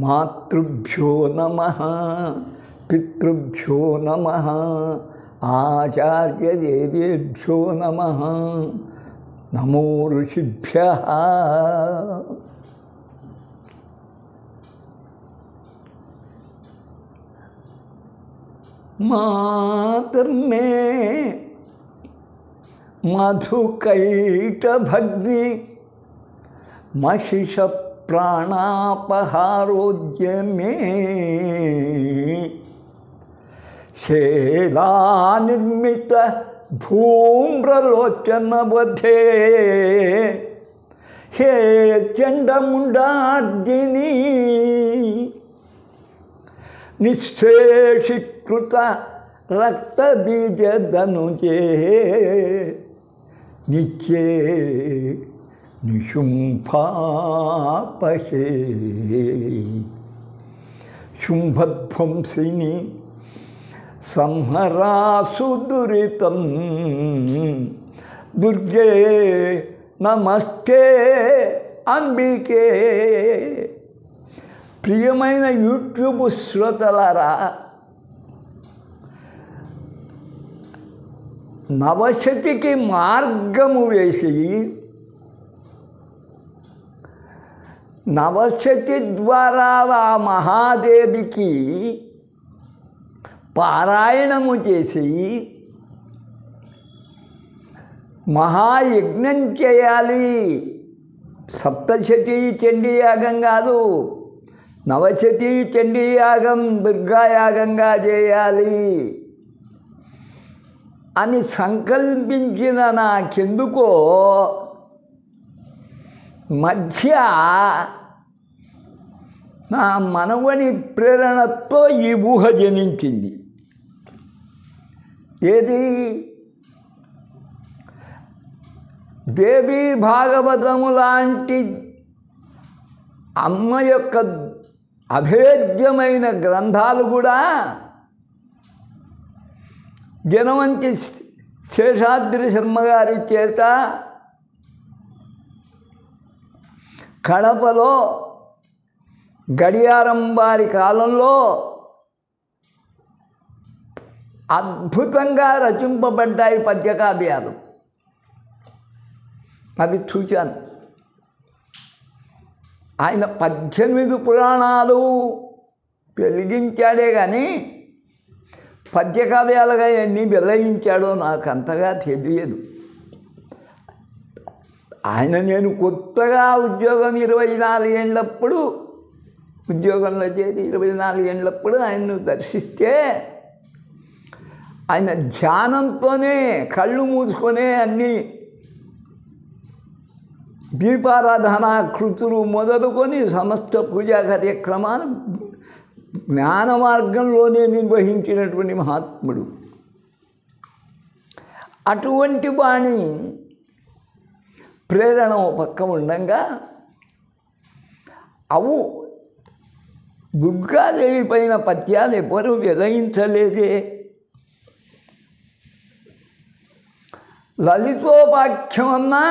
మాతృభ్యో నమః పితృభ్యో నమః ఆచార్యదేవేభ్యో నమః నమో ఋషిభ్యః. మాతర్మే మధుకైటభగ్ని మహిష ప్రాణాపహారోద్యమే శేలానిర్మిత ధూమ్రలోచనవధే హే చండముండార్జిని నిశ్శేషీకృత రక్తబీజదనుజే నిత్యే నిశుంభాపహే శుంభధ్వంసిని సంహరాసు దురితం దుర్గే నమస్తే అంబికే. ప్రియమైన యూట్యూబ్ శ్రోతలారా, నవశతికి మార్గము వేసి నవశతి ద్వారా ఆ మహాదేవికి పారాయణము చేసి మహాయజ్ఞం చేయాలి. సప్తశతీ చండీయాగం కాదు, నవశతీ చండీయాగం దుర్గాయాగంగా చేయాలి అని సంకల్పించిన నాకెందుకో మధ్య నా మనవని ప్రేరణతో ఈ ఊహ జనించింది. ఏది? దేవీ భాగవతము లాంటి అమ్మ యొక్క అభేద్యమైన గ్రంథాలు కూడా జనవంతి శేషాద్రి శర్మ గారి చేత కడపలో గడియారం వారి కాలంలో అద్భుతంగా రచింపబడ్డాయి పద్యకావ్యాలు. అవి చూచాను. ఆయన 18 పురాణాలు వెలిగించాడే కానీ పద్యకావ్యాలుగా ఎన్ని వెలయించాడో నాకు అంతగా తెలియదు. ఆయన నేను కొత్తగా ఉద్యోగం 24 ఏళ్ళప్పుడు ఉద్యోగంలో చేరి 24 ఏళ్ళప్పుడు ఆయన్ను దర్శిస్తే ఆయన ధ్యానంతోనే కళ్ళు మూసుకొనే అన్నీ దీపారాధన కృతులు మొదలుకొని సమస్త పూజా కార్యక్రమాలు జ్ఞాన మార్గంలోనే నిర్వహించినటువంటి మహాత్ముడు. అటువంటి వాణి ప్రేరణ పక్క ఉండంగా అవు దుర్గాదేవి పైన పద్యాలు ఎవరు వెలయించలేదే. లలితోపాఖ్యం అన్నా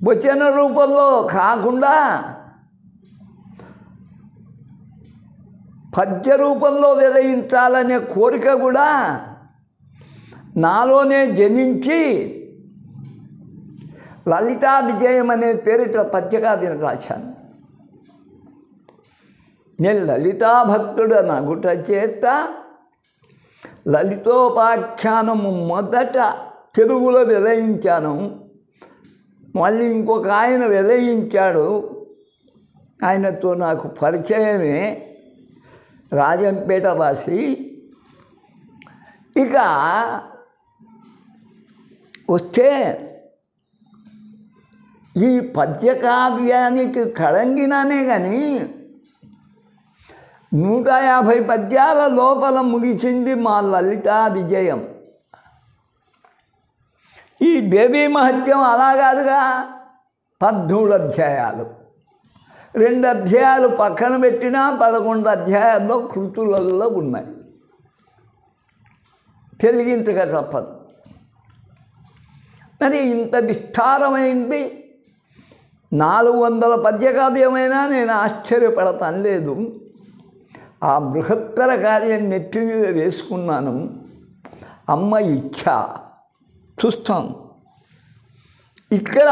వచన రూపంలో కాకుండా పద్య రూపంలో వెలయించాలనే కోరిక కూడా నాలోనే జనించి లలితా విజయం అనే పేరిట పద్యకావ్యం రాశాను. నేను లలితా భక్తుడు నగుట చేత లలితోపాఖ్యానము మొదట తెలుగులో వెలయించాను. మళ్ళీ ఇంకొక ఆయన వెలయించాడు. ఆయనతో నాకు పరిచయమే, రాజంపేట వాసి. ఇక వస్తే ఈ పద్యకావ్యానికి కళంగినానే కానీ 150 పద్యాల లోపల ముగిసింది మా లలితా విజయం. ఈ దేవీ మహత్యం అలా కాదుగా, 13 అధ్యాయాలు. 2 అధ్యాయాలు పక్కన పెట్టినా 11 అధ్యాయాల్లో కృతులలో ఉన్నాయి. తెలిగించక తప్పదు. మరి ఇంత విస్తారమైంది 400 పద్యకావ్యమైనా నేను ఆశ్చర్యపడతాను లేదు. ఆ బృహత్తర కార్యం నెత్తి మీద వేసుకున్నాను. అమ్మ ఇచ్చ చూస్తాం. ఇక్కడ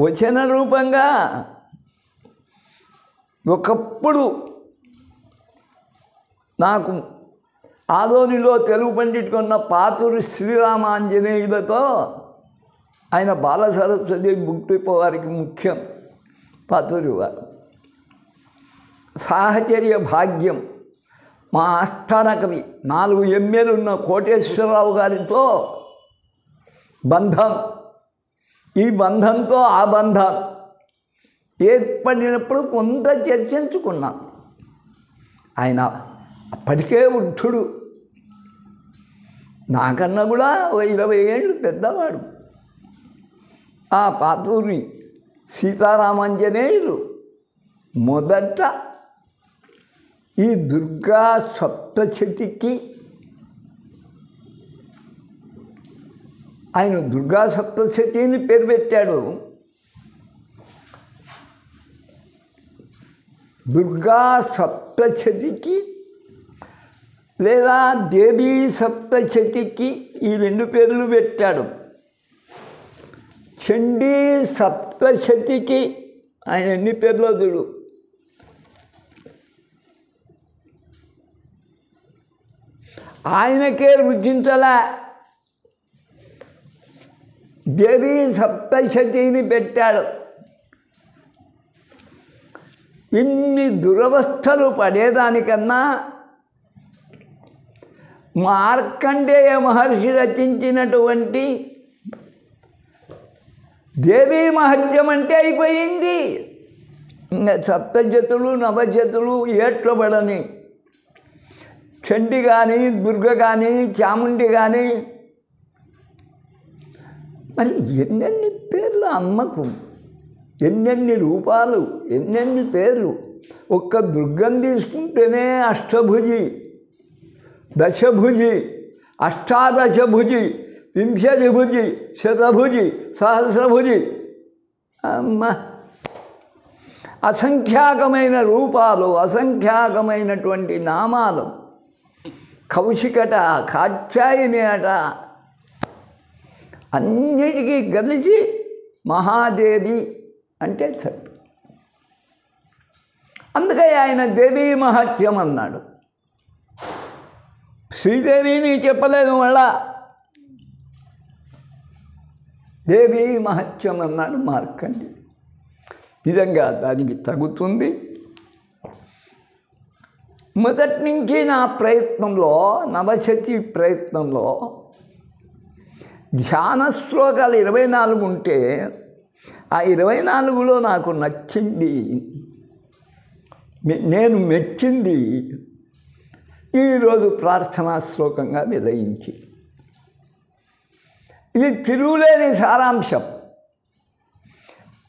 వచన రూపంగా ఒకప్పుడు నాకు ఆదోనిలో తెలుగు పండితుకున్న పాతూరి శ్రీరామాంజనేయులతో ఆయన బాల సరస్వతి బుక్ వారికి ముఖ్యం పాతూరి వారు. సాహచర్య భాగ్యం మా ఆస్థాన కవి 4 ఎమ్మెలు ఉన్న కోటేశ్వరరావు గారితో బంధం. ఈ బంధంతో ఆ బంధం ఏర్పడినప్పుడు కొంత చర్చించుకున్నాం. ఆయన అప్పటికే వృద్ధుడు, నాకన్నా కూడా 20 ఏళ్ళు పెద్దవాడు. ఆ పాతూరి సీతారామాంజనేయులు మొదట ఈ దుర్గా సప్తశతికి ఆయన దుర్గా సప్తశతిని పేరు పెట్టాడు. దుర్గా సప్తశతికి లేదా దేవీ సప్తశతికి ఈ 2 పేర్లు పెట్టాడు. చండీ సప్తశతికి ఆయన ఎన్ని పేర్లో చూడు. ఆయనకే రుచించలా దేవీ సప్తశతిని పెట్టాడు. ఇన్ని దురవస్థలు పడేదానికన్నా మార్కండేయ మహర్షి రచించినటువంటి దేవీ మహత్యం అంటే అయిపోయింది. ఇంకా సప్తశతులు నవశతులు ఏట్లబడని చండి కానీ దుర్గ కానీ చాముండి కానీ మరి ఎన్నెన్ని పేర్లు అమ్మకు, ఎన్నెన్ని రూపాలు, ఎన్నెన్ని పేర్లు. ఒక్క దుర్గం తీసుకుంటేనే అష్టభుజి, దశభుజి, అష్టాదశభుజి, వింశతిభుజి, శతభుజి, సహస్రభుజి. అమ్మ అసంఖ్యాకమైన రూపాలు, అసంఖ్యాకమైనటువంటి నామాలు. కౌశికట, కాత్యాయని అట, అన్నిటికీ కలిసి మహాదేవి అంటే చెప్పు. అందుకే ఆయన దేవీ మహత్యం అన్నాడు. శ్రీదేవిని చెప్పలేదు, మళ్ళా దేవీ మహత్యం అన్నాడు మార్కండి. నిజంగా దానికి తగ్గుతుంది. మొదటి నుంచి నా ప్రయత్నంలో, నవశతి ప్రయత్నంలో ధ్యాన శ్లోకాలు 24 ఉంటే ఆ 24లో నాకు నచ్చింది, నేను మెచ్చింది ఈరోజు ప్రార్థనా శ్లోకంగా విలయించి. ఇది తిరుగులేని సారాంశం.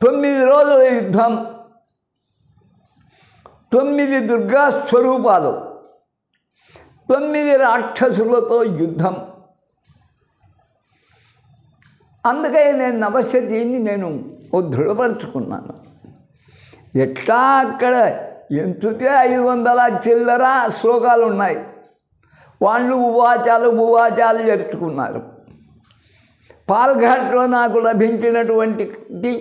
9 రోజుల యుద్ధం, 9 దుర్గా స్వరూపాలు, 9 రాక్షసులతో యుద్ధం. అందుకే నేను నవశతిని నేను దృఢపరుచుకున్నాను. ఎట్లా అక్కడ ఎంతుతే 500 చిల్లర శ్లోకాలు ఉన్నాయి. వాళ్ళు భూవాచాలు జరుచుకున్నారు. పాల్ఘాట్లో నాకు లభించినటువంటి,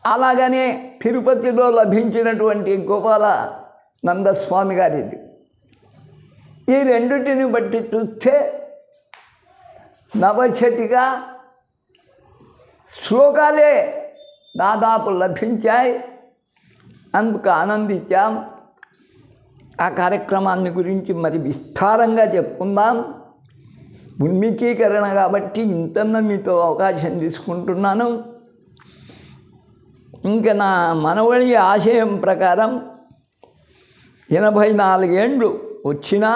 అలాగనే తిరుపతిలో లభించినటువంటి గోపాలానందస్వామి గారిది. ఈ రెండింటిని బట్టి చూస్తే నవశతిగా శ్లోకాలే దాదాపు లభించాయి. అందుకు ఆనందించాం. ఆ కార్యక్రమాన్ని గురించి మరి విస్తారంగా చెప్పుకుందాం. ఉన్మికీకరణ కాబట్టి ఇంతన్న మీతో అవకాశం తీసుకుంటున్నాను. ఇంకా నా మనవడి ఆశయం ప్రకారం 84 ఏండ్లు వచ్చినా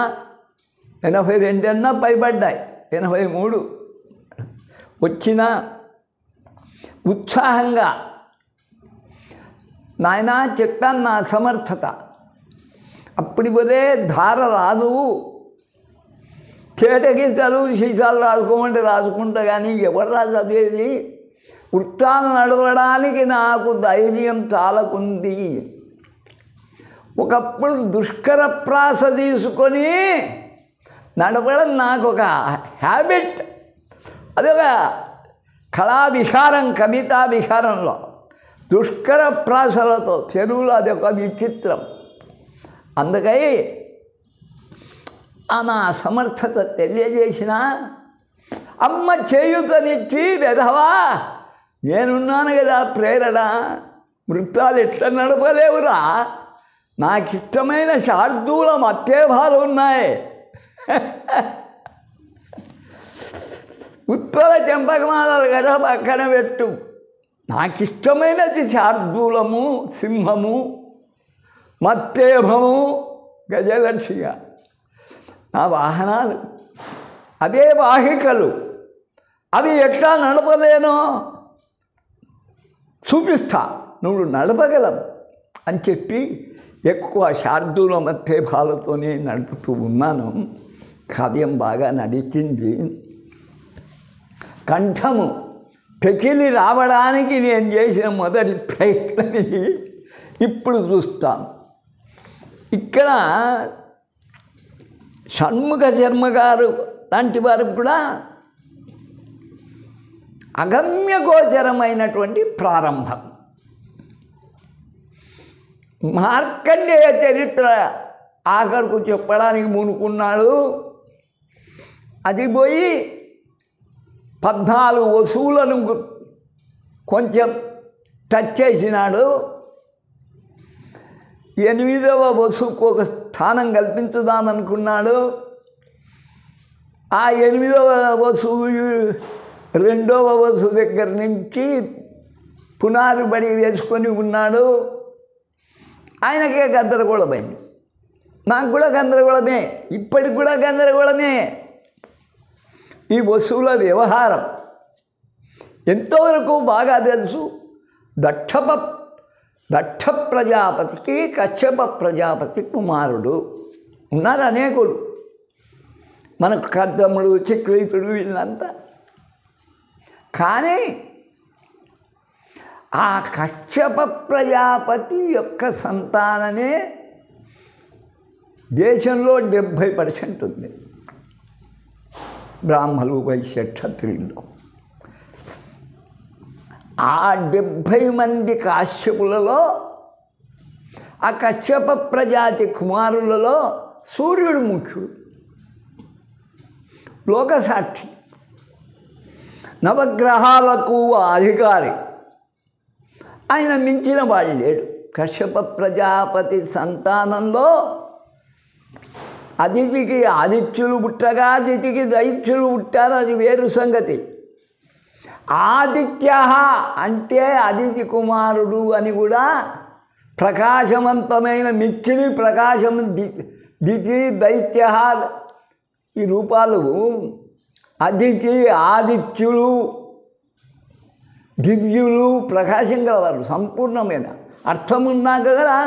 82 అన్నా పైబడ్డాయి, 83 వచ్చినా ఉత్సాహంగా నాయనా చెప్పాను నా అసమర్థత. అప్పటి పోతే ధార రాదు, తేటగీతలు సీసాలు రాసుకోమంటే రాసుకుంటా, కానీ ఎవరు చదివేది వృత్తాలు నడవడానికి నాకు ధైర్యం చాలకుంది. ఒకప్పుడు దుష్కర ప్రాస తీసుకొని నడపడం నాకు ఒక హ్యాబిట్. అదొక కళా విహారం, కవితా విహారంలో దుష్కర ప్రాసలతో చెరువులో అదొక విచిత్రం. అందుకై నా సమర్థత తెలియజేసిన అమ్మ చేయుతనిచ్చి వెధవా నేనున్నాను కదా ప్రేరణ, వృత్తాలు ఎట్లా నడపలేవురా, నాకు ఇష్టమైన శార్దూల మత్తేభాలు ఉన్నాయి. ఉత్పల చెంపకమాలలు కదా పక్కన పెట్టు, నాకు ఇష్టమైనది శార్దూలము, సింహము, మత్తేభము, గజలక్షిక నా వాహనాలు. అదే వాహికలు, అవి ఎట్లా నడపలేనో చూపిస్తా, నువ్వు నడపగలవు అని చెప్పి ఎక్కువ శార్దూల మత్తేభాలతోనే నడుపుతూ ఉన్నాను. కావ్యం బాగా నడిచింది. కంఠము పెకిలి రావడానికి నేను చేసిన మొదటి ప్రయత్నం ఇది. ఇప్పుడు చూస్తాం. ఇక్కడ షణ్ముఖ శర్మ గారు లాంటి వారికి కూడా అగమ్యగోచరమైనటువంటి ప్రారంభం. మార్కండేయ చరిత్ర ఆఖరుకు చెప్పడానికి పూనుకున్నాడు. అది పోయి 14 వసువులను కొంచెం టచ్ చేసినాడు. 8వ వసువుకు ఒక స్థానం కల్పించుదామనుకున్నాడు. ఆ 8వ వసువు 2వ వసువు దగ్గర నుంచి పునాది బడి వేసుకొని ఉన్నాడు. ఆయనకే గందరగోళమైంది, నాకు కూడా గందరగోళమే, ఇప్పటికి కూడా గందరగోళమే. ఈ వస్తువుల వ్యవహారం ఎంతవరకు బాగా తెలుసు. దక్ష ప్రజాపతికి కశ్యప ప్రజాపతి కుమారుడు ఉన్నారు అనేకులు, మనకు కర్దముడు, చక్రీతుడు వీళ్ళంతా. కానీ ఆ కశ్యప ప్రజాపతి యొక్క సంతానమే దేశంలో 70% ఉంది, బ్రాహ్మలు, వైశ్య, క్షత్రియులు. ఆ 70 మంది కాశ్యపులలో, ఆ కశ్యప ప్రజాతి కుమారులలో సూర్యుడు ముఖ్యుడు, లోకసాక్షి, నవగ్రహాలకు అధికారి. ఆయన మించిన వాళ్ళు లేడు. కశ్యప ప్రజాపతి సంతానంలో అదితికి ఆదిత్యులు పుట్టగా అదితికి దైత్యులు పుట్టారు, అది వేరు సంగతి. ఆదిత్య అంటే అదితి కుమారుడు అని కూడా ప్రకాశవంతమైన మిక్కిలి ప్రకాశం, దితి, దైత్య ఈ రూపాలు అదితి, ఆదిత్యులు, దివ్యులు, ప్రకాశం గలవారు, సంపూర్ణమైన అర్థమున్నాక కదా.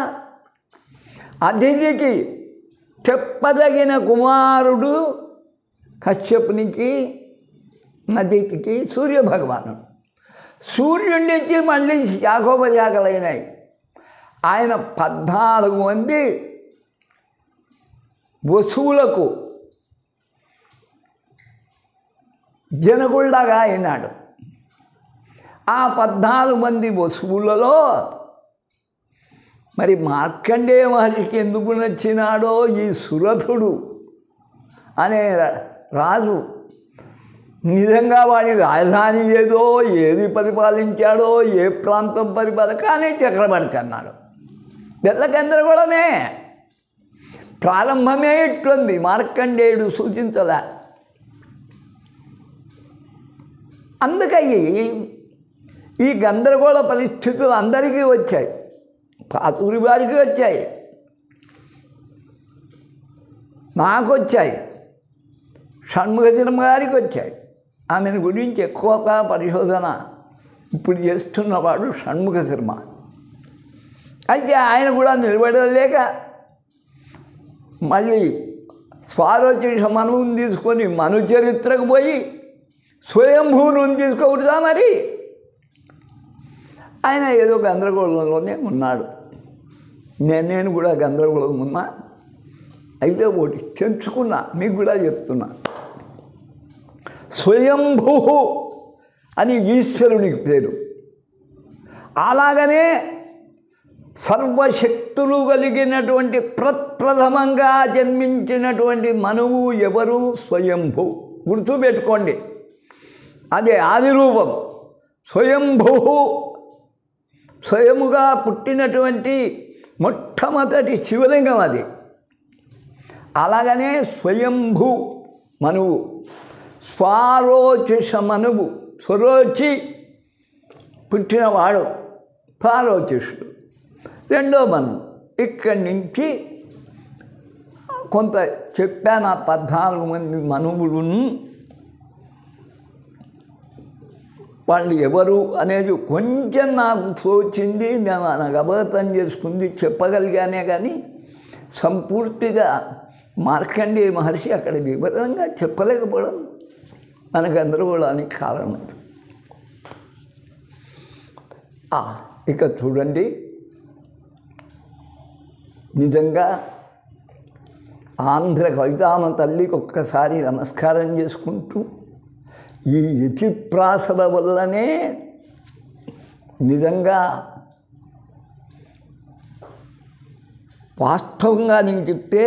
అదితికి చెప్పదగిన కుమారుడు కశ్యపునికి, అదితికి సూర్యభగవానుడు. సూర్యుడి నుంచి మళ్ళీ శాఖోపశాఖలైనాయి. ఆయన 14 మంది వసువులకు జనకుల్లాగా అయినాడు. ఆ 14 మంది వసువులలో మరి మార్కండేయ మహర్షికి ఎందుకు నచ్చినాడో ఈ సురథుడు అనే రాజు నిజంగా వాడి రాజధాని ఏదో, ఏది పరిపాలించాడో, ఏ ప్రాంతం కానీ చక్రవర్తి అన్నాడు. వెళ్ళ గందరగోళమే. ప్రారంభమే ఇట్లుంది, మార్కండేయుడు సూచించలే. అందుకని ఈ గందరగోళ పరిస్థితులు అందరికీ వచ్చాయి, పాతూరి వారికి వచ్చాయి, నాకు వచ్చాయి, షణ్ముఖ శర్మ గారికి వచ్చాయి. ఆమెను గురించి ఎక్కువగా పరిశోధన ఇప్పుడు చేస్తున్నవాడు షణ్ముఖ శర్మ. అయితే ఆయన కూడా నిలబడలేక మళ్ళీ స్వారోచిష మనువుని తీసుకొని మను చరిత్రకు పోయి స్వయంభూను తీసుకోకూడదా మరి? ఆయన ఏదో గందరగోళంలోనే ఉన్నాడు. నేను కూడా గందరగోళం ఉన్నా. అయితే ఒకటి తెంచుకున్నా, మీకు కూడా చెప్తున్నా. స్వయంభూ అని ఈశ్వరునికి పేరు. అలాగనే సర్వశక్తులు కలిగినటువంటి ప్రప్రథమంగా జన్మించినటువంటి మనువు ఎవరు? స్వయంభూ. గుర్తుపెట్టుకోండి, అదే ఆది రూపం. స్వయంభూ, స్వయముగా పుట్టినటువంటి మొట్టమొదటి శివలింగం అది. అలాగనే స్వయంభూ మనువు, స్వారోచిష మనువు, స్వరోచి పుట్టినవాడు స్వారోచిషుడు. రెండో మనువు. ఇక్కడి నుంచి కొంత చెప్పాను. ఆ 14 మంది మనువులను వాళ్ళు ఎవరు అనేది కొంచెం నాకు తోచింది, నాకు అవగతం చేసుకుంది, చెప్పగలిగానే. కానీ సంపూర్తిగా మార్కండేయ మహర్షి అక్కడ వివరంగా చెప్పలేకపోవడం మనకు గందరగోళానికి కారణం. ఇక చూడండి, నిజంగా ఆంధ్ర కవితామ తల్లికి ఒక్కసారి నమస్కారం చేసుకుంటూ, ఈ యతిప్రాసల వల్లనే నిజంగా వాస్తవంగా నేను చెప్తే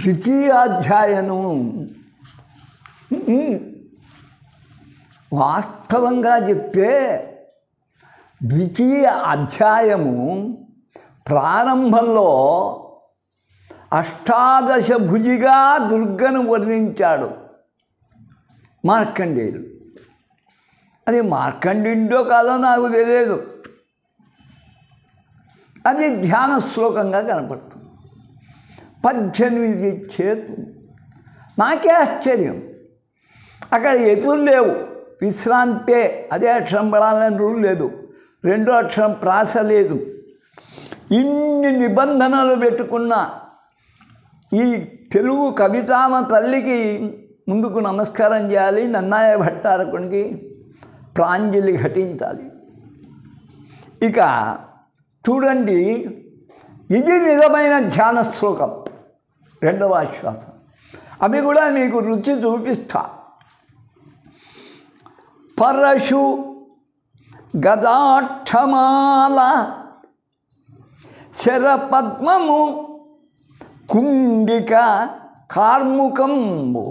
ద్వితీయాధ్యాయము వాస్తవంగా చెప్తే ద్వితీయ అధ్యాయము ప్రారంభంలో అష్టాదశ భుజిగా దుర్గను వర్ణించాడు మార్కండేయుడు. అది మార్కండేయుడో కాదో నాకు తెలియదు, అది ధ్యాన శ్లోకంగా కనపడుతుంది. 18 చేతులు. నాకే ఆశ్చర్యం, అక్కడ ఎతులు లేవు, విశ్రాంతే. అదే అక్షరం పడాలని రూల్ లేదు, రెండో అక్షరం ప్రాస లేదు. ఇన్ని నిబంధనలు పెట్టుకున్న ఈ తెలుగు కవితామ తల్లికి ముందుకు నమస్కారం చేయాలి, నన్నాయ భట్టారకునికి ప్రాంజలి ఘటించాలి. ఇక చూడండి, ఇది నిజమైన ధ్యాన శ్లోకం, రెండవ ఆశ్వాసం. అవి కూడా మీకు రుచి చూపిస్తా. పరశు గదాక్షమాల శరపద్మము కుండిక కార్ముకంబు.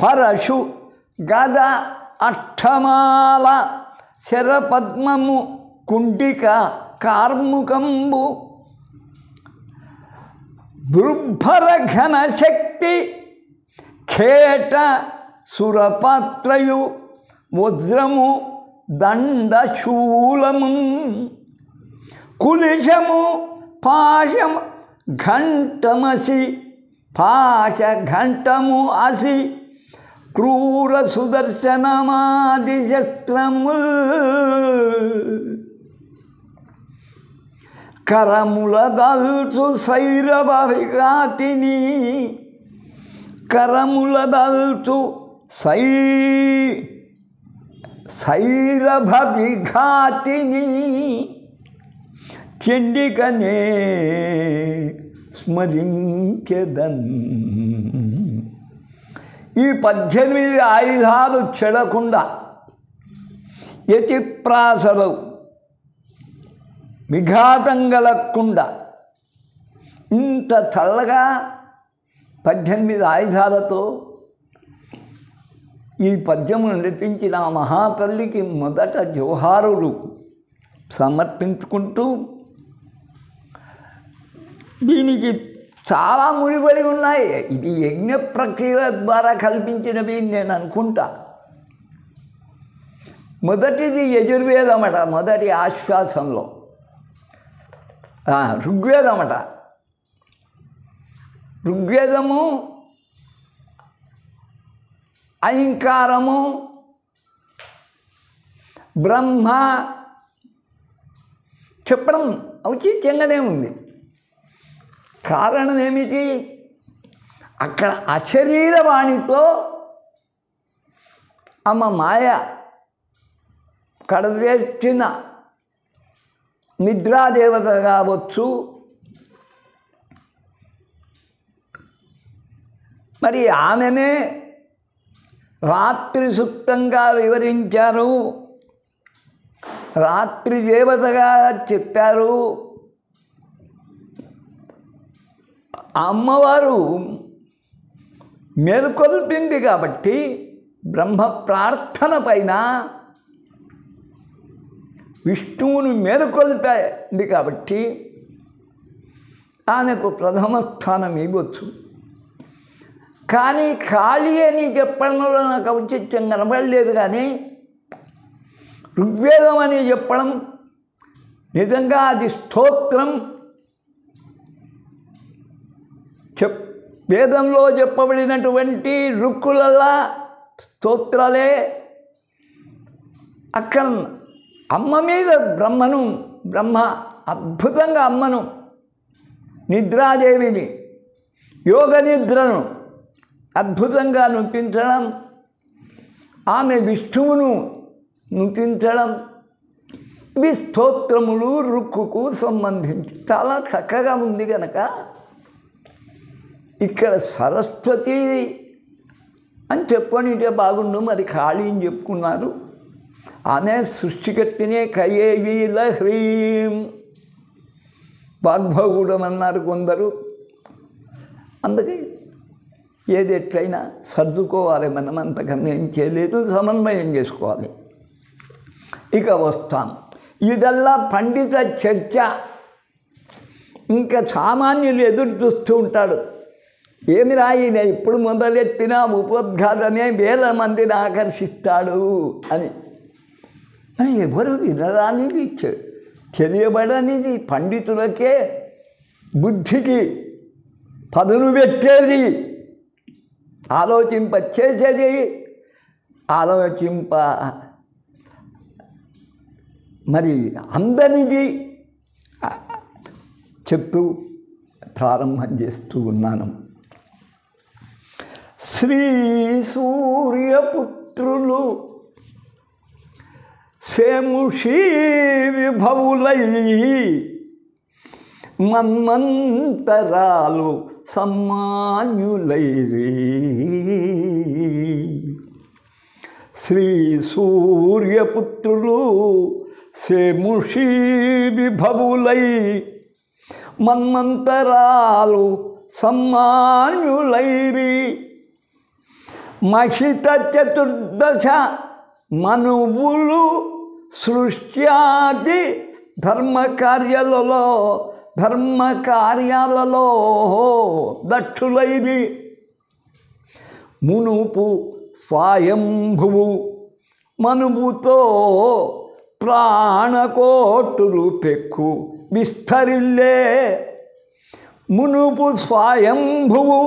పరశు గద అక్షమాల శరపద్మము కుండిక కార్ముకంబు. దుర్భర ఘనశక్తి ఖేట సురపాత్రయు వజ్రము దండశూలము. కులిశము పాశము ఘంటమసి పాశ ఘంటము అసి క్రూర సుదర్శనమాది శస్త్రము. కరముల దల్చు సైరభిఘాటిని. కరముల దల్చు సైరభిఘాటిని. చండికనే స్మరించెదన్. ఈ 18 ఆయుధాలు చెడకుండా, యతిప్రాసలు విఘాతం కలగకుండా ఇంత చల్లగా 18 ఆయుధాలతో ఈ పద్యమును నడిపించిన ఆ మహాతల్లికి మొదట జోహారులు సమర్పించుకుంటూ, దీనికి చాలా ముడిపడి ఉన్నాయి. ఇది యజ్ఞ ప్రక్రియ ద్వారా కల్పించినవి నేను అనుకుంటా. మొదటిది యజుర్వేదమట, మొదటి ఆశ్వాసంలో ఋగ్వేదమట. ఋగ్వేదము ఐంకారము బ్రహ్మ చెప్పడం ఔచిత్యంగానే ఉంది. కారణం ఏమిటి? అక్కడ అశరీరవాణితో అమ్మ మాయ కడతేర్చిన నిద్రాదేవత కావచ్చు, మరి ఆమెనే రాత్రి సుప్తంగా వివరించారు, రాత్రి దేవతగా చెప్పారు. అమ్మవారు మేల్కొల్పింది కాబట్టి బ్రహ్మ ప్రార్థన పైన విష్ణువును మేలుకొల్పింది కాబట్టి ఆమెకు ప్రథమ స్థానం ఇవ్వచ్చు. కానీ ఖాళీ అని చెప్పడంలో నాకు ఔచిత్యం కనబడలేదు. కానీ ఋగ్వేదం అని చెప్పడం నిజంగా అది స్తోత్రం. వేదంలో చెప్పబడినటువంటి రుక్కులల్లా స్తోత్రాలే. అక్కడ అమ్మ మీద బ్రహ్మ అద్భుతంగా అమ్మను, నిద్రాదేవిని, యోగ నిద్రను అద్భుతంగా నృత్తించడం, ఆమె విష్ణువును నృత్తించడం, ఇవి స్తోత్రములు రుక్కుకు సంబంధించి చాలా చక్కగా ఉంది. కనుక ఇక్కడ సరస్వతి అని చెప్పనిటే బాగుండు, మరి ఖాళీ అని చెప్పుకున్నారు. ఆమె సృష్టికర్తనే కయేవీల హ్రీం వాగ్భవగూఢం అన్నారు కొందరు. అందుకే ఏది ఎట్లయినా సర్దుకోవాలి, మనం అంతకన్నా ఏం చేయలేదు, సమన్వయం చేసుకోవాలి. ఇక వస్తాం. ఇదల్లా పండిత చర్చ. ఇంకా సామాన్యులు ఎదురు చూస్తూ ఉంటాడు, ఏమి రాయిన ఇప్పుడు మొదలెట్టిన ఉపోద్ఘాతమే వేల మందిని ఆకర్షిస్తాడు అని. ఎవరు వినరానిది, తెలియబడనిది, పండితులకే బుద్ధికి పదును పెట్టేది, ఆలోచింపచేసేది, మరి అందరిది చెప్తూ ప్రారంభం చేస్తూ ఉన్నాను. శ్రీ సూర్యపుత్రులు సేముషీ విభవులై మన్మంతరాలు సమ్మాన్యులైరి. శ్రీ సూర్యపుత్రులు సేముషీ విభవులై మన్మంతరాలు సమ్మాన్యులైరి. మహిత చతుర్దశ మనువులు సృష్ట్యాది ధర్మకార్యాలలో దక్షులైరి. మునుపు స్వయంభువు మనువుతో ప్రాణకోటులు పెక్కు విస్తరిల్లే. మునుపు స్వయంభువు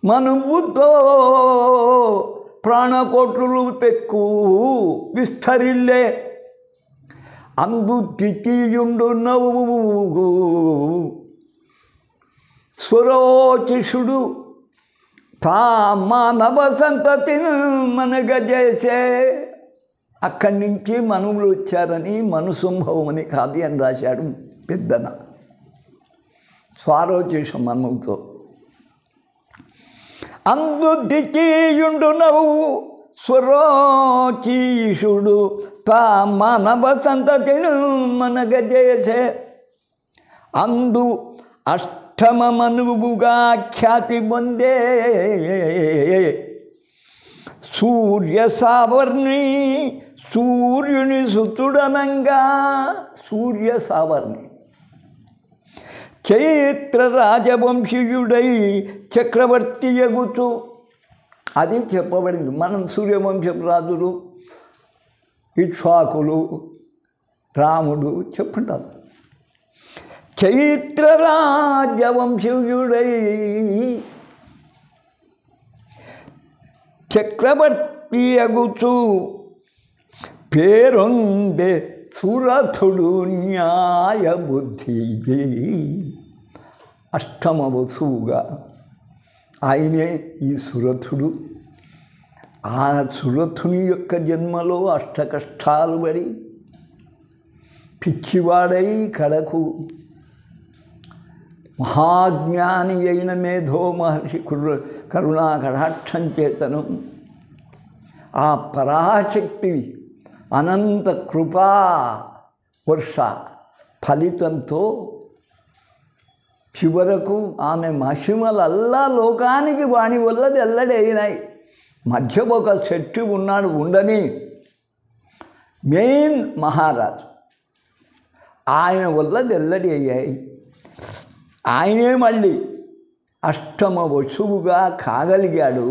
మనువుతో ప్రాణకోటులు పెక్కు విస్తరిల్లే. అందు ద్వితీయుండు నవ్వు సురోచిషుడు తా మానవ సంతతిని మనగజేసే. అక్కడి నుంచి మనువులు వచ్చారని మనుసంభవం అని కావ్యం రాశాడు పెద్దన స్వారోచేష మనువుతో. అందు ద్వితీయుండు నవ్వు స్వరోచీషుడు తా మానవ సంతతిని మనగజేసే. అందు అష్టమ మనువుగా ఖ్యాతి పొందే సూర్య సావర్ణి సూర్యుని సుతుడనంగా. సూర్య సావర్ణి చైత్ర రాజవంశీయుడై చక్రవర్తి యగుచు. అది చెప్పబడింది. మనం సూర్యవంశపు రాజులు ఇక్ష్వాకులు రాముడు చెప్పుంటారు. చైత్ర రాజవంశీయుడై చక్రవర్తి యగుచు పేరొందే సురథుడు న్యాయ బుద్ధి. అష్టమ వసువుగా ఆయనే ఈ సురథుడు. ఆ సురథుని యొక్క జన్మలో అష్టకష్టాలు పడి పిచ్చివాడై కడకు మహాజ్ఞాని అయిన మేధో మహర్షి కరుణా కటాక్షం చేతను ఆ పరాశక్తి అనంత కృపా వర్ష ఫలితంతో చివరకు ఆమె మహిమలల్లా లోకానికి వాణి వల్ల వెల్లడి అయినాయి. మధ్య ఒక చెట్టు ఉన్నాడు ఉండని మెయిన్ మహారాజు, ఆయన వల్ల వెల్లడి అయ్యాయి. ఆయనే మళ్ళీ అష్టమ వసువుగా కాగలిగాడు.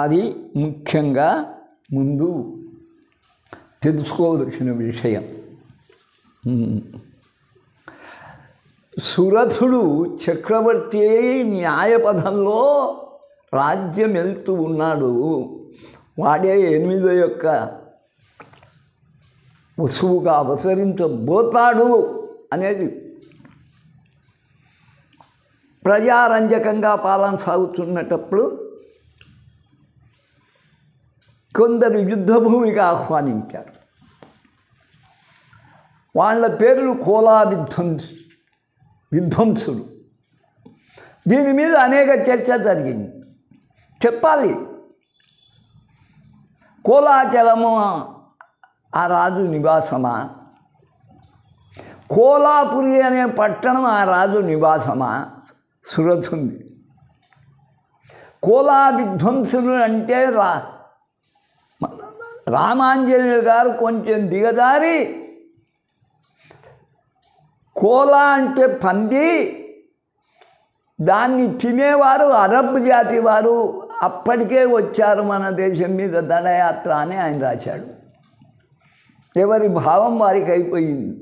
అది ముఖ్యంగా ముందు తెలుసుకోవలసిన విషయం. సురథుడు చక్రవర్తి న్యాయపథంలో రాజ్యం వెళ్తూ ఉన్నాడు. వాడే 8వ యొక్క వసువుగా అవతరించబోతాడు అనేది ప్రజారంజకంగా పాలన సాగుతున్నటప్పుడు కొందరు యుద్ధభూమికి ఆహ్వానించారు. వాళ్ళ పేర్లు కోలా విధ్వంసులు. దీని మీద అనేక చర్చ జరిగింది. చెప్పాలి, కోలాచలము ఆ రాజు నివాసమా, కోలాపురి అనే పట్టణం ఆ రాజు నివాసమా? సురథుంది. కోలా విధ్వంసులు అంటే రామాంజనేయులు గారు కొంచెం దిగజారి కోలా అంటే పంది, దాన్ని తినేవారు అరబ్ జాతి వారు, అప్పటికే వచ్చారు మన దేశం మీద దండయాత్ర అని ఆయన రాశాడు. ఎవరి భావం వారికి అయిపోయింది.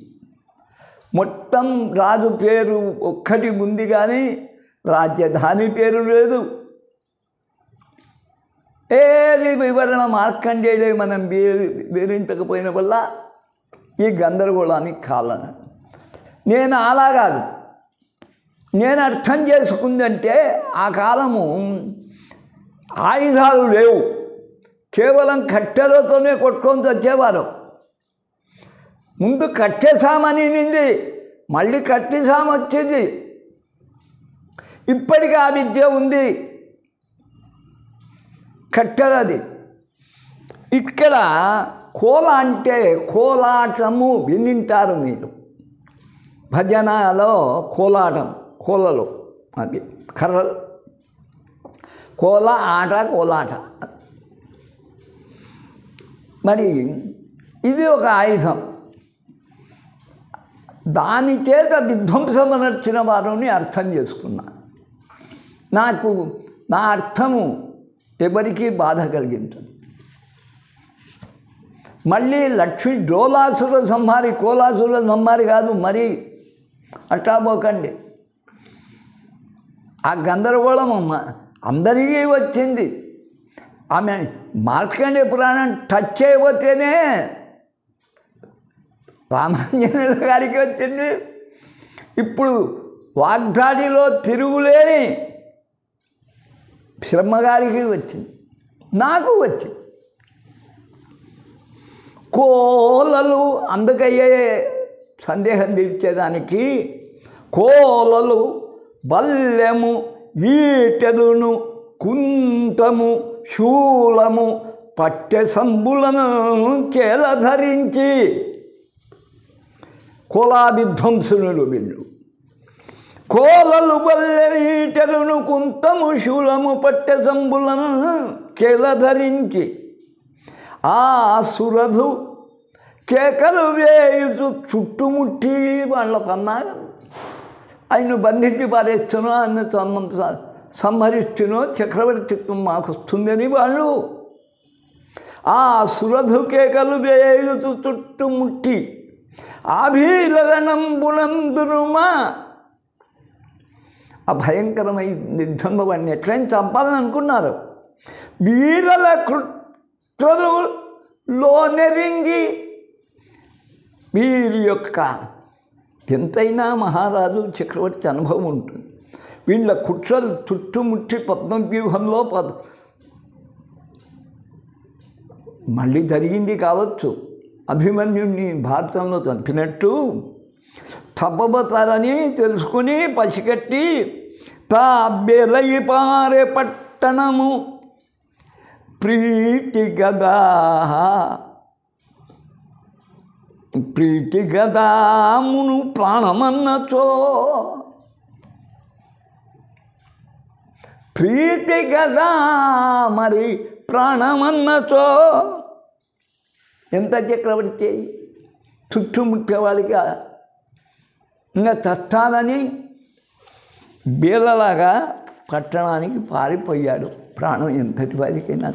మొత్తం రాజు పేరు ఒక్కటి ఉంది కానీ రాజధాని పేరు లేదు. ఏది వివరణ మార్కండేయుడే మనం వివరించకపోయిన వల్ల ఈ గందరగోళానికి కారణం. నేను అలా కాదు, నేను అర్థం చేసుకుందంటే ఆ కాలము ఆయుధాలు లేవు, కేవలం కట్టెలతోనే కొట్టుకొని వచ్చేవారు. ముందు కట్టేసామని నింది, మళ్ళీ కట్టేసాము వచ్చింది. ఇప్పటికీ ఆ విద్య ఉంది, కట్టెలది. ఇక్కడ కోల అంటే కోలాటము వినింటారు మీరు, భజనలో కోలాటం, కోలలు అది కర్రలు, కోల ఆట కోలాట. మరి ఇది ఒక ఆయుధం. దాని చేత విధ్వంసమనర్చిన వారిని అర్థం చేసుకున్నా. నాకు నా అర్థము ఎవరికీ బాధ కలిగించదు. మళ్ళీ లక్ష్మీ డోలాసుర సంహారి, కోలాసుర సంహారి కాదు, మరి అట్టా పోకండి. ఆ గందరగోళం అందరికీ వచ్చింది. ఆమె మార్కండేయ పురాణం టచ్ చేయబోతేనే రామాంజనేయుల గారికి వచ్చింది. ఇప్పుడు వాగ్దాడిలో తిరుగులేని బ్రహ్మగారికి వచ్చింది, నాకు వచ్చింది. కోలలు అందుకయ్యే సందేహం తీర్చేదానికి కోలలు, బల్లెము, ఈటెలును, కుంతము, శూలము, పట్టె సంబులను కేలధరించి కోలా విధ్వంసులు వీళ్ళు. కోలలు, బల్లె, ఈటెలును, కుంతము, శూలము, పట్టె సంబులను కేలధరించి ఆ సురథు కేకలు వేయుచు చుట్టుముట్టి వాళ్ళకన్నా ఆయన బంధించి పారేస్తునో, ఆయన సంహరిస్తునో చక్రవర్తిత్వం మాకు వస్తుందని వాళ్ళు ఆ సురథు కేకలు వేయుచు చుట్టుముట్టి ఆభీలనంబునందురుమా. ఆ భయంకరమైన యుద్ధంలో వాడిని ఎట్లయినా చంపాలని అనుకున్నారు. వీరల కుట్రలో నెరింగి వీరి యొక్క ఎంతైనా మహారాజు చక్రవర్తి అనుభవం ఉంటుంది. వీళ్ళ కుట్రలు చుట్టుముట్టి పద్మవ్యూహంలో మళ్ళీ జరిగింది కావచ్చు. అభిమన్యుణ్ణి భారతంలో చంపినట్టు తపబతారని తెలుసుకుని పసిగట్టి తాబెలయి పారే పట్టణము ప్రీతి గదామును ప్రాణమన్నచో ప్రీతి గదా మరి ప్రాణమన్నచో ఎంత చక్రవర్తి చుట్టుముట్టేవాడిగా ఇంకా చస్తానని బీలలాగా పట్టణానికి పారిపోయాడు. ప్రాణం ఎంతటి వారికైనా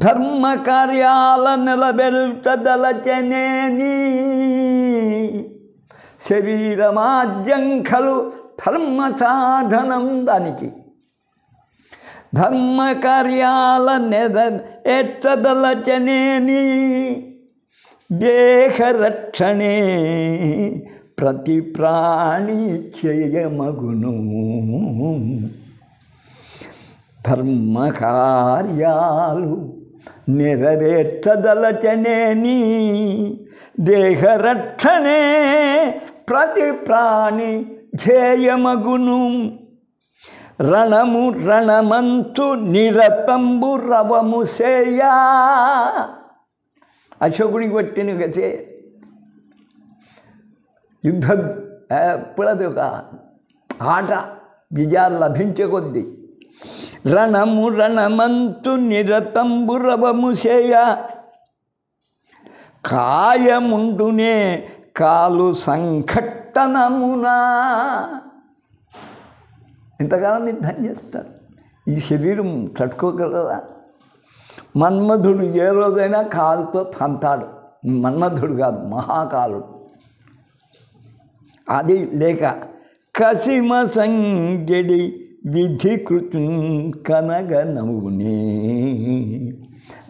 ధర్మ కార్యాల నిలబెల్చదలచనేని శరీరమాద్యంఖలు ధర్మ సాధనం దానికి ధర్మ కార్యాల ఎచ్చదలచనేని దేహరక్షణే ప్రతి ప్రాణి చేయమగును ధర్మ కార్యాలు నెరవేర్చదలచనేని దేహరక్షణే ప్రతి ప్రాణి ధ్యేయమగును రణము రణమంతు నిరతంబు రవము సేయా అశోకుడికి పట్టిన గతే యుద్ధం ఎప్పుడది ఒక ఆట విజయాలు లభించే కొద్దీ రణము రణమంతు నిరతంబు రవము సేయ కాయముండునే కాలు సంఘట్టనమునా ఎంతకాలం యుద్ధం చేస్తారు. ఈ శరీరం తట్టుకోగలరా? మన్మధుడు ఏ రోజైనా కాలుతో తంతాడు. మన్మధుడు కాదు, మహాకాలుడు. అది లేక కసిమ సంజడి విధి కృతు కనగనవునే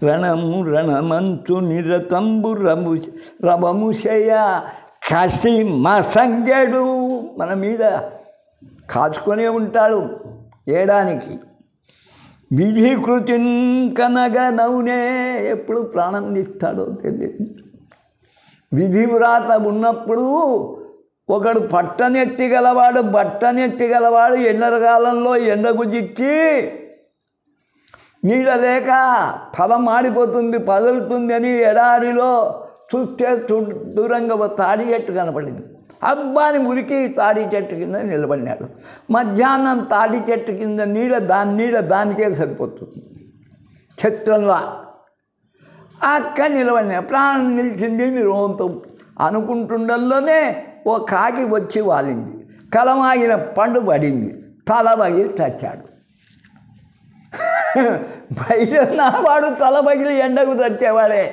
రణము రణమంతు నిరతంబు రవము చేయ కసిమ సంజడు మన మీద కాచుకొనే ఉంటాడు ఏడానికి. విధికృతి కనగనవునే ఎప్పుడు ప్రాణం తీస్తాడో తెలియదు. విధివ్రాత ఉన్నప్పుడు ఒకడు పట్టనెత్తిగలవాడు బట్టనెత్తిగలవాడు ఎండకాలంలో ఎండకు చిక్కి నీడ లేక తల మాడిపోతుంది పగులుతుంది అని ఎడారిలో చూస్తే దూరంగా తాడి చెట్టు కనపడింది. అబ్బాని ఉరికి తాడి చెట్టు కింద నిలబడినాడు. మధ్యాహ్నం తాడి చెట్టు కింద నీడ దానికే సరిపోతుంది ఛత్రంలా. అక్కడ నిలబడినాడు. ప్రాణం నిలిచింది నిర్వంతం అనుకుంటుండల్లోనే ఓ కాకి వచ్చి వాలింది. కలమాగిన పండు పడింది. తల పగిలి చచ్చాడు. బయట నావాడు తల పగిలి ఎండకు చచ్చేవాడే.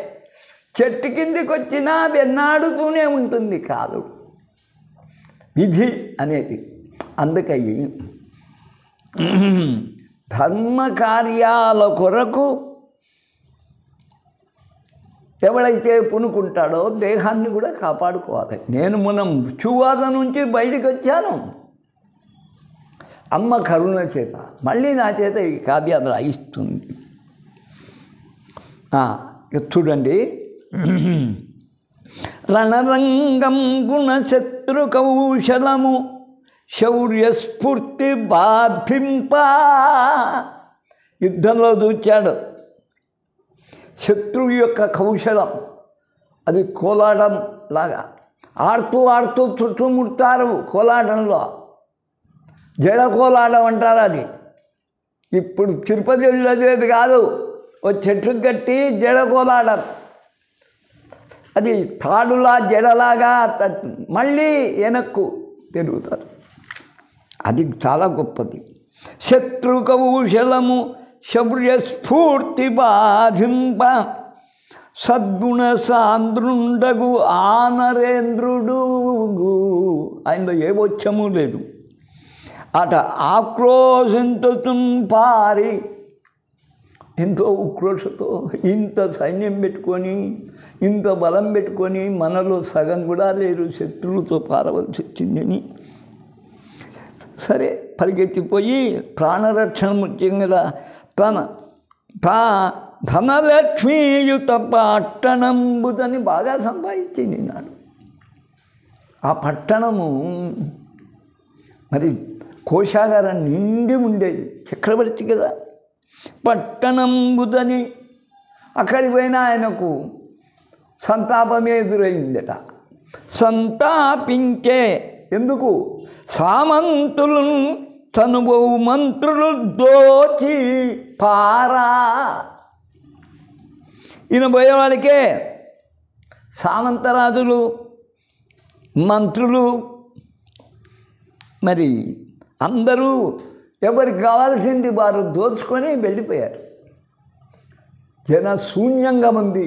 చెట్టు కిందికి వచ్చినా వెన్నాడుతూనే ఉంటుంది కాదు. విధి అనేది అందుకని ధర్మ కార్యాల కొరకు ఎవడైతే పూనుకుంటాడో దేహాన్ని కూడా కాపాడుకోవాలి. నేను మొన్న మృత్యువాద నుంచి బయటికి వచ్చాను అమ్మ కరుణ చేత. మళ్ళీ నా చేత ఈ కావ్యాలు రాయిస్తుంది. చూడండి, రణరంగం గుణశత్రు కౌశలము శౌర్యస్ఫూర్తి బాధింప. యుద్ధంలో చూచాడు శత్రువు యొక్క కౌశలం. అది కోలాటం లాగా ఆడుతూ చుట్టుముడతారు. కోలాటంలో జడ కోలాటం అంటారు. అది ఇప్పుడు తిరుపతి వెళ్ళేది కాదు, ఓ చెట్టు కట్టి జడ కోలాటం. అది తాడులా జడలాగా మళ్ళీ వెనక్కు తిరుగుతారు. అది చాలా గొప్పది. శత్రు కౌశలము శౌర్యస్ఫూర్తి బాధింప సద్గుణ సాంద్రుండగు ఆనరేంద్రుడు. ఆయనలో ఏ వచ్చము లేదు. అట ఆక్రోశంతో పారి ఎంతో ఉక్రోషతో ఇంత సైన్యం పెట్టుకొని ఇంత బలం పెట్టుకొని మనలో సగం కూడా లేరు, శత్రువులతో పారవలసి వచ్చిందని సరే పరిగెత్తిపోయి ప్రాణరక్షణ ముఖ్యం కదా, ధనలక్ష్మీయుత పట్టణంబుదని బాగా సంపాదించినాడు. ఆ పట్టణము మరి కోశాగారం నిండి ఉండేది, చక్రవర్తి కదా. పట్టణంబుదని అక్కడికి పోయినా ఆయనకు సంతాపమే ఎదురైందట. సంతాపించే ఎందుకు? సామంతులు తనుబౌ మంత్రులు దోచి పారా. ఈయన పోయేవాళ్ళకే సామంతరాజులు మంత్రులు మరి అందరూ ఎవరికి కావాల్సింది వారు దోచుకొని వెళ్ళిపోయారు. శూన్యంగా ఉంది.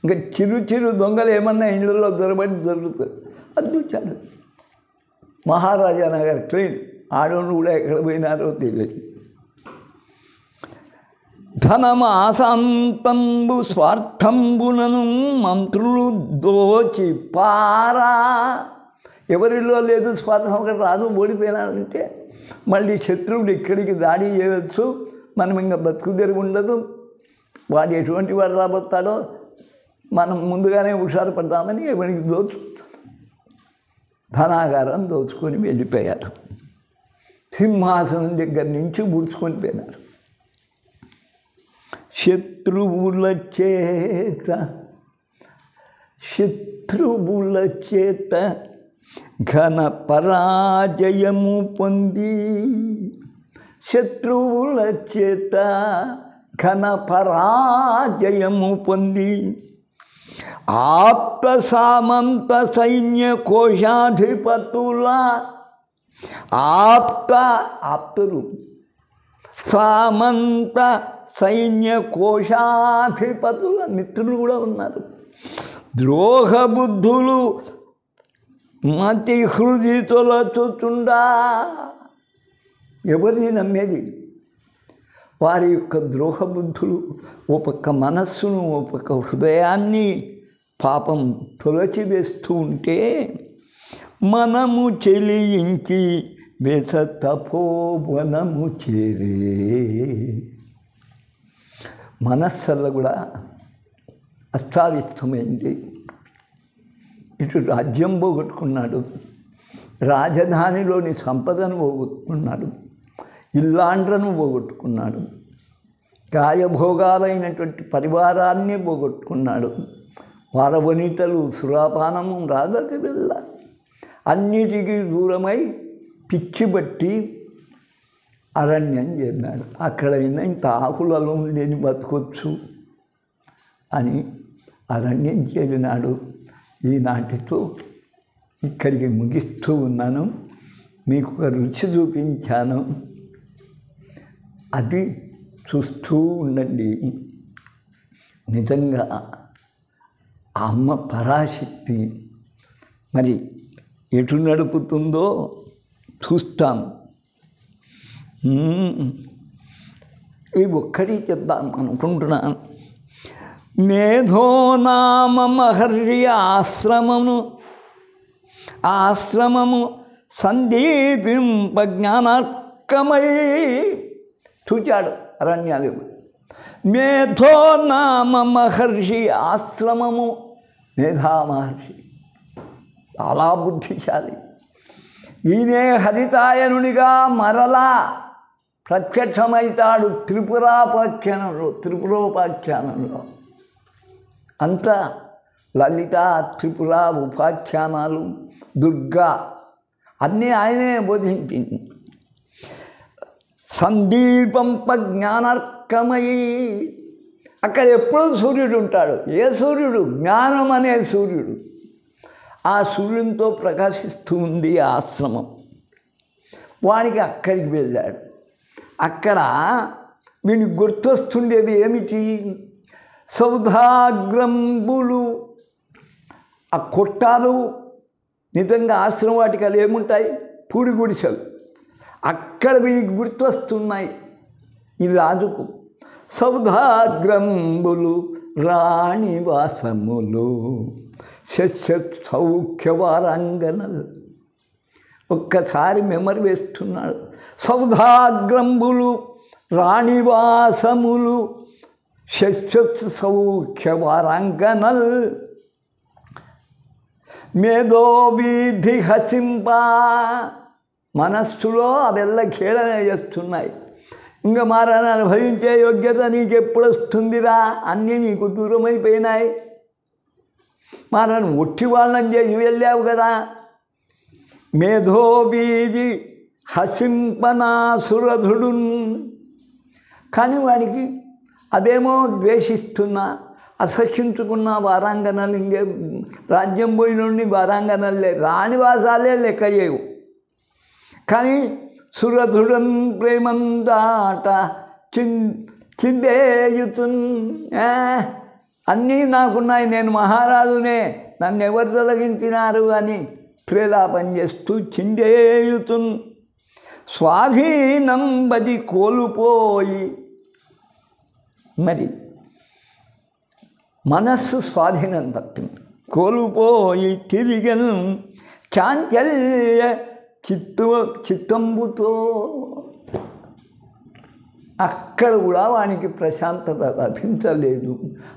ఇంకా చిరు దొంగలు ఏమన్నా ఇళ్ళల్లో దొరుకుతుంది. అది చూచాడు మహారాజా నగర్ క్లీన్. ఆడోళ్ళు కూడా ఎక్కడ పోయినారో తెలియదు. ధనమాసాంతంబు స్వార్థంబునను మంత్రులు దోచి పారా. ఎవరిలో లేదు స్వార్థం. ఒకటి రాజు ఓడిపోయినాడంటే మళ్ళీ శత్రువులు ఇక్కడికి దాడి చేయవచ్చు, మనం ఇంకా బతుకు తెరుగు ఉండదు. వాడు ఎటువంటి వాడు రాబోతాడో మనం ముందుగానే హుషారు పడతామని ఎవరికి ధనాగారం దోచుకొని వెళ్ళిపోయారు. సింహాసనం దగ్గర నుంచి బుడుచుకొని పోయినారు. శత్రువుల చేత ఘన పరాజయము పొంది. శత్రువుల చేత ఘన పరాజయము పొంది ఆప్త సామంత సైన్య కోశాధిపతుల ఆప్తులు సామంత సైన్య కోశాధిపతుల మిత్రులు కూడా ఉన్నారు. ద్రోహబుద్ధులు మతి హృది తొలచుచుండా. ఎవరిని నమ్మేది? వారి యొక్క ద్రోహబుద్ధులు ఓ పక్క మనస్సును ఓ పక్క హృదయాన్ని పాపం తొలచివేస్తూ ఉంటే మనము చెలించి వెస తపోవనము చేరే. మనస్సల్లో కూడా అస్తావిస్తమైంది. ఇటు రాజ్యం పోగొట్టుకున్నాడు, రాజధానిలోని సంపదను పోగొట్టుకున్నాడు, ఇల్లాండ్రను పోగొట్టుకున్నాడు, గాయభోగాలైనటువంటి పరివారాన్ని పోగొట్టుకున్నాడు. వారవనితలు సురాపానము రాదగల్లా అన్నిటికీ దూరమై పిచ్చిబట్టి అరణ్యం చేరినాడు. అక్కడైనా ఇంత ఆకులలో లేని బతకొచ్చు అని అరణ్యం చేరినాడు. ఈనాటితో ఇక్కడికి ముగిస్తూ ఉన్నాను. మీకు ఒక రుచి చూపించాను, అది చూస్తూ ఉండండి. నిజంగా ఆ అమ్మ పరాశక్తి మరి ఎటు నడుపుతుందో చూస్తాం. ఈ ఒక్కటి చెప్దాం అనుకుంటున్నాను. మేధోనామ మహర్షి ఆశ్రమము సందీపింప జ్ఞానార్కమై చూచాడు అరణ్యాలు. మేధోనామ మహర్షి ఆశ్రమము. మేధా మహర్షి చాలా బుద్ధిశాలి. ఈయనే హరితాయనునిగా మరలా ప్రత్యక్షమవుతాడు త్రిపురోపాఖ్యానంలో. అంతా లలిత త్రిపుర ఉపాఖ్యానాలు, దుర్గా అన్నీ ఆయనే బోధించింది. సందీపంప జ్ఞానార్కమయి. అక్కడ ఎప్పుడూ సూర్యుడు ఉంటాడు. ఏ సూర్యుడు? జ్ఞానం అనే సూర్యుడు. ఆ సూర్యునితో ప్రకాశిస్తూ ఉంది ఆశ్రమం. వానికి అక్కడికి వెళ్ళాడు. అక్కడ వీనికి గుర్తొస్తుండేది ఏమిటి? సౌధాగ్రంబులు, ఆ కొట్టాలు. నిజంగా ఆశ్రమం వాటికలు ఏముంటాయి? పూరి గుడిసెలు. అక్కడ వీనికి గుర్తొస్తున్నాయి ఈ రాజుకు. సౌధాగ్రంబులు రాణివాసములు సౌఖ్యవారంగనలు. ఒక్కసారి మెమరీ వేస్తున్నాడు. సౌధాగ్రంబులు రాణివాసములు శశ్వత్ సౌఖ్య వారాంగనల్ మేధోవీధి హసింప. మనస్సులో అవెల్ల ఖేళన చేస్తున్నాయి. ఇంకా మారని అనుభవించే యోగ్యత నీకు ఎప్పుడు వస్తుందిరా, అన్నీ నీకు దూరమైపోయినాయి. మారని ఒట్టి వాళ్ళని చేసి వెళ్ళావు కదా. మేధోబీజి హసింపనాసురధుడు. కానీ వాడికి అదేమో ద్వేషిస్తున్నా, అసహ్యించుకున్న వారాంగనలు, ఇంకే రాజ్యం పోయి నుండి వారాంగనలే రాణివాసాలే లెక్క చేయవు. కానీ సురధుడన్ ప్రేమందాట చిందేయుతున్. అన్నీ నాకున్నాయి, నేను మహారాజునే, నన్ను ఎవరు తొలగించినారు అని ప్రేలాపం చేస్తూ చిందేయుతున్. స్వాధీనం బది కోల్పోయి, మరి మనస్సు స్వాధీనం తప్పింది, కోల్పోయి తిరిగను చాంచల్య చిత్తంబుతో. అక్కడ కూడా వానికి ప్రశాంతత లభించలేదు.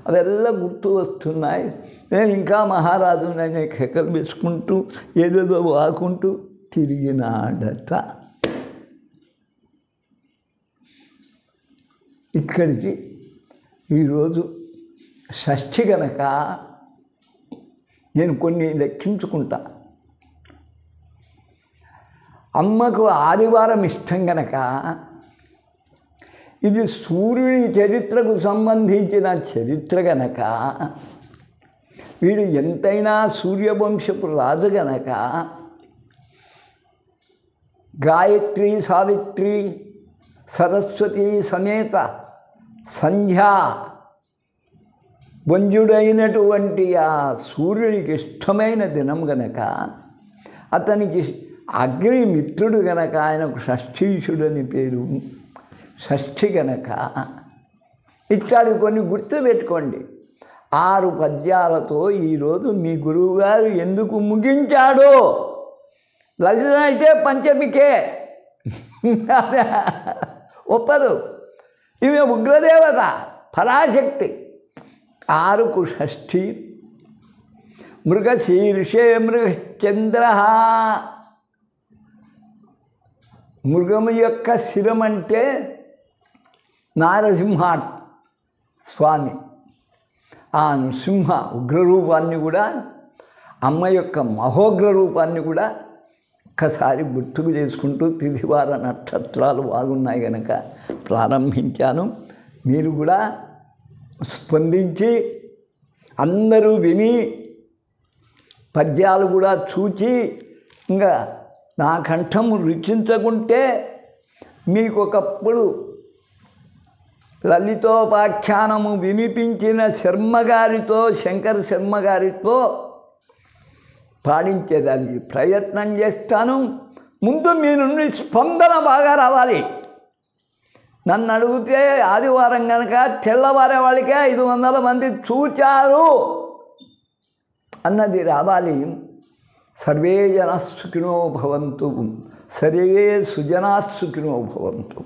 అవెల్లా గుర్తు వస్తున్నాయి. నేను ఇంకా మహారాజు నేను కేకలు వేసుకుంటూ ఏదేదో వాకుంటూ తిరిగినాడట. ఇక్కడికి ఈరోజు షష్ఠి గనక నేను కొన్ని లెక్కించుకుంటా. అమ్మకు ఆదివారం ఇష్టం గనక ఇది సూర్యుని చరిత్రకు సంబంధించిన చరిత్ర గనక, వీడు ఎంతైనా సూర్యవంశపు రాజు గనక గాయత్రి సావిత్రి సరస్వతి సమేత సంధ్యా వంజుడైనటువంటి ఆ సూర్యునికి ఇష్టమైన దినం గనక, అతనికి అగ్ని మిత్రుడు గనక ఆయనకు షష్ఠీషుడని పేరు. షష్ఠి గనక ఇట్లాంటి కొన్ని గుర్తుపెట్టుకోండి. 6 పద్యాలతో ఈరోజు మీ గురువుగారు ఎందుకు ముగించాడో. లలిత అయితే పంచమికే ఒప్పదు. ఈమె ఉగ్రదేవత, పరాశక్తి. 6కు షష్ఠి. మృగశీర్షే మృగచంద్ర. మృగము యొక్క శిరం అంటే నారసింహ స్వామి. ఆ నృసింహ ఉగ్రరూపాన్ని కూడా, అమ్మ యొక్క మహోగ్ర రూపాన్ని కూడా ఒక్కసారి గుర్తుకు చేసుకుంటూ తిథివార నక్షత్రాలు బాగున్నాయి కనుక ప్రారంభించాను. మీరు కూడా స్పందించి అందరూ విని పద్యాలు కూడా చూచి, ఇంకా నా కంఠము రుచించకుంటే మీకు ఒకప్పుడు లలితోపాఖ్యానము వినిపించిన శర్మగారితో, శంకర శర్మగారితో పాడించేదానికి ప్రయత్నం చేస్తాను. ముందు మీ నుండి స్పందన బాగా రావాలి. నన్ను అడిగితే ఆదివారం కనుక తెల్లవారే వాళ్ళకే 500 మంది చూచారు అన్నది రావాలి. సర్వే జనా సుఖినో భవంతు, సర్వే సుజనా సుఖినో భవంతు.